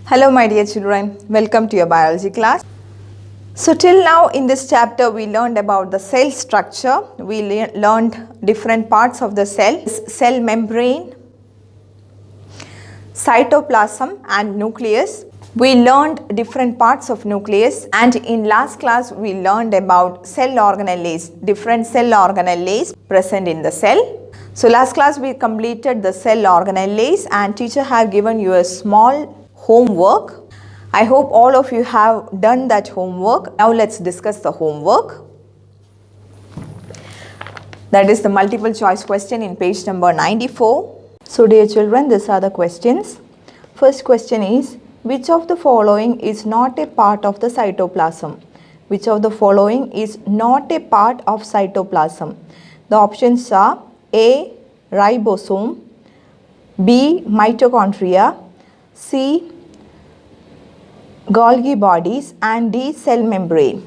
Hello my dear children, welcome to your biology class. So till now in this chapter we learned about the cell structure. We learned different parts of the cell membrane, cytoplasm and nucleus. We learned different parts of nucleus, and in last class we learned about cell organelles, different cell organelles present in the cell. So last class we completed the cell organelles and teacher have given you a small homework. I hope all of you have done that homework. Now let's discuss the homework. That is the multiple choice question in page number 94. So dear children, these are the questions. First question is, which of the following is not a part of the cytoplasm? Which of the following is not a part of cytoplasm? The options are A. Ribosome, B. Mitochondria, C. Golgi bodies, and D. Cell membrane.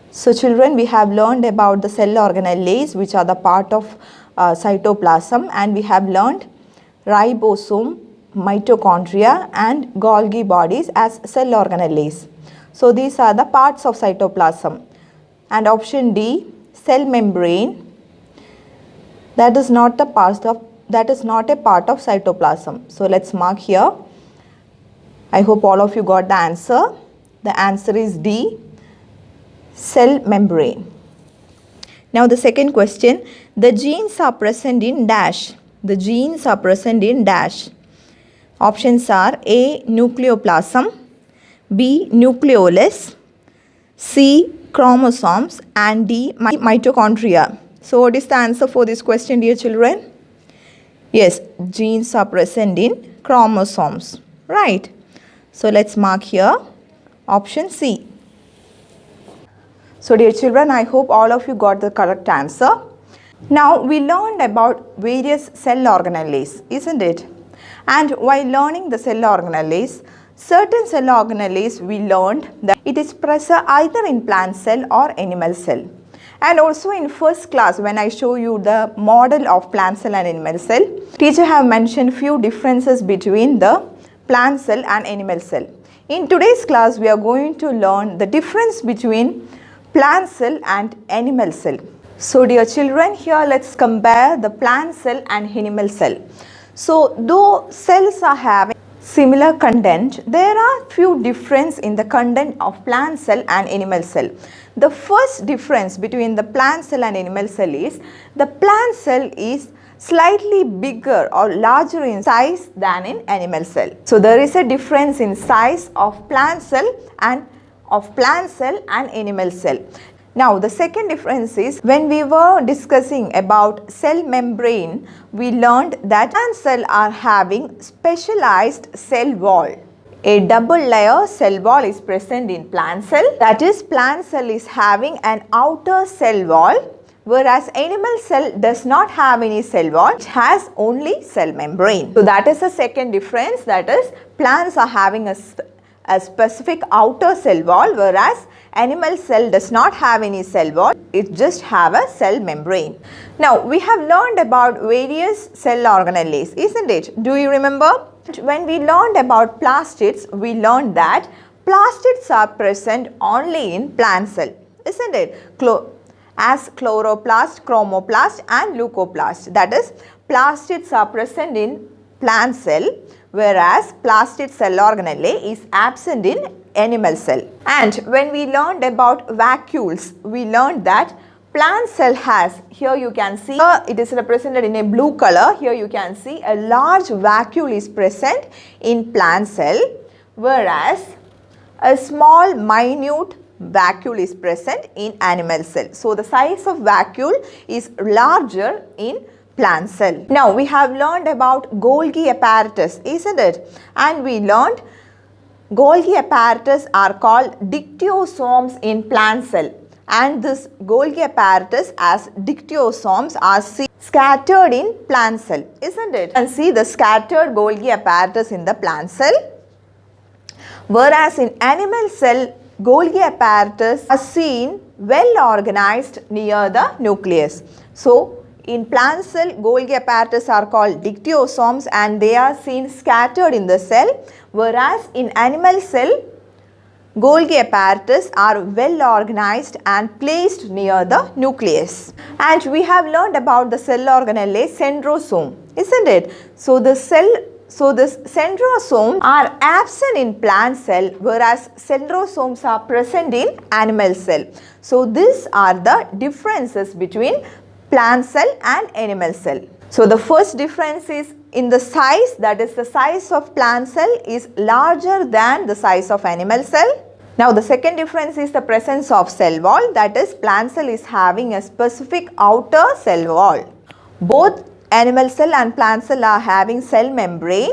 So children, we have learned about the cell organelles which are the part of cytoplasm, and we have learned ribosome, mitochondria and Golgi bodies as cell organelles. So these are the parts of cytoplasm. And option D, cell membrane, that is not a part of cytoplasm. So let's mark here. I hope all of you got the answer. The answer is D, cell membrane. Now the second question, the genes are present in dash. The genes are present in dash. Options are A. Nucleoplasm, B. Nucleolus, C. Chromosomes, and D. Mitochondria. So what is the answer for this question, dear children? Yes, genes are present in chromosomes. Right. So let's mark here option C. So dear children, I hope all of you got the correct answer. Now we learned about various cell organelles, isn't it? And while learning the cell organelles, certain cell organelles we learned that it is present either in plant cell or animal cell. And also in first class when I show you the model of plant cell and animal cell, teacher have mentioned few differences between the plant cell and animal cell. In today's class we are going to learn the difference between plant cell and animal cell. So dear children, here let's compare the plant cell and animal cell. So though cells are having similar content, there are few difference in the content of plant cell and animal cell. The first difference between the plant cell and animal cell is the plant cell is slightly bigger or larger in size than in animal cell. So there is a difference in size of plant cell and animal cell. Now the second difference is when we were discussing about cell membrane, we learned that plant cell are having specialized cell wall. A double layer cell wall is present in plant cell. That is, plant cell is having an outer cell wall, whereas animal cell does not have any cell wall, it has only cell membrane. So that is the second difference, that is plants are having a specific outer cell wall, whereas animal cell does not have any cell wall, it just have a cell membrane. Now we have learned about various cell organelles, isn't it? Do you remember? When we learned about plastids, we learned that plastids are present only in plant cell, isn't it? As chloroplast, chromoplast and leucoplast. That is, plastids are present in plant cell, whereas plastid cell organelle is absent in animal cell. And when we learned about vacuoles, we learned that plant cell has, here you can see, it is represented in a blue color. Here you can see a large vacuole is present in plant cell, whereas a small minute vacuole is present in animal cell. So the size of vacuole is larger in plant cell. Now we have learned about Golgi apparatus, isn't it? And we learned Golgi apparatus are called dictyosomes in plant cell, and this Golgi apparatus as dictyosomes are scattered in plant cell, isn't it? And see the scattered Golgi apparatus in the plant cell, whereas in animal cell Golgi apparatus are seen well organized near the nucleus. So In plant cell, Golgi apparatus are called dictyosomes and they are seen scattered in the cell, whereas in animal cell, Golgi apparatus are well organized and placed near the nucleus. And we have learned about the cell organelle centrosome, isn't it? So this centrosome are absent in plant cell, whereas centrosomes are present in animal cell. So these are the differences between plant cell and animal cell. So the first difference is in the size, that is the size of plant cell is larger than the size of animal cell. Now the second difference is the presence of cell wall, that is plant cell is having a specific outer cell wall. Both animal cell and plant cell are having cell membrane,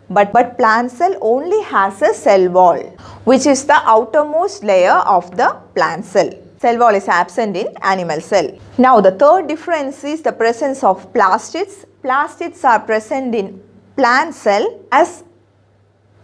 but plant cell only has a cell wall, which is the outermost layer of the plant cell. Cell wall is absent in animal cell. Now the third difference is the presence of plastids. Plastids are present in plant cell as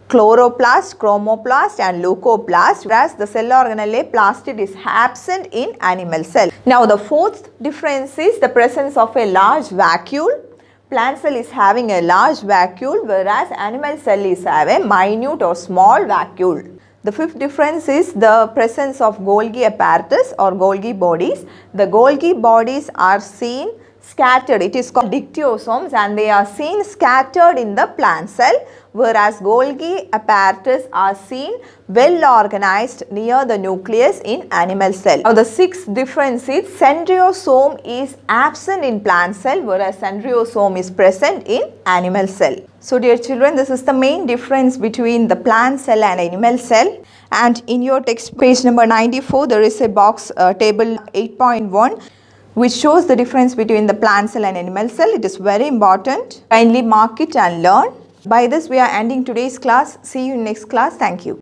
chloroplast, chromoplast and leucoplast, whereas the cell organelle plastid is absent in animal cell. Now the fourth difference is the presence of a large vacuole. Plant cell is having a large vacuole, whereas animal cell is having a minute or small vacuole. The fifth difference is the presence of Golgi apparatus or Golgi bodies. The Golgi bodies are seen scattered, it is called dictyosomes, and they are seen scattered in the plant cell, whereas Golgi apparatus are seen well organized near the nucleus in animal cell. Now the sixth difference is centriosome is absent in plant cell, whereas centriosome is present in animal cell. So dear children, this is the main difference between the plant cell and animal cell. And in your text page number 94, there is a box table 8.1 which shows the difference between the plant cell and animal cell. It is very important. Kindly mark it and learn. By this we are ending today's class. See you in next class. Thank you.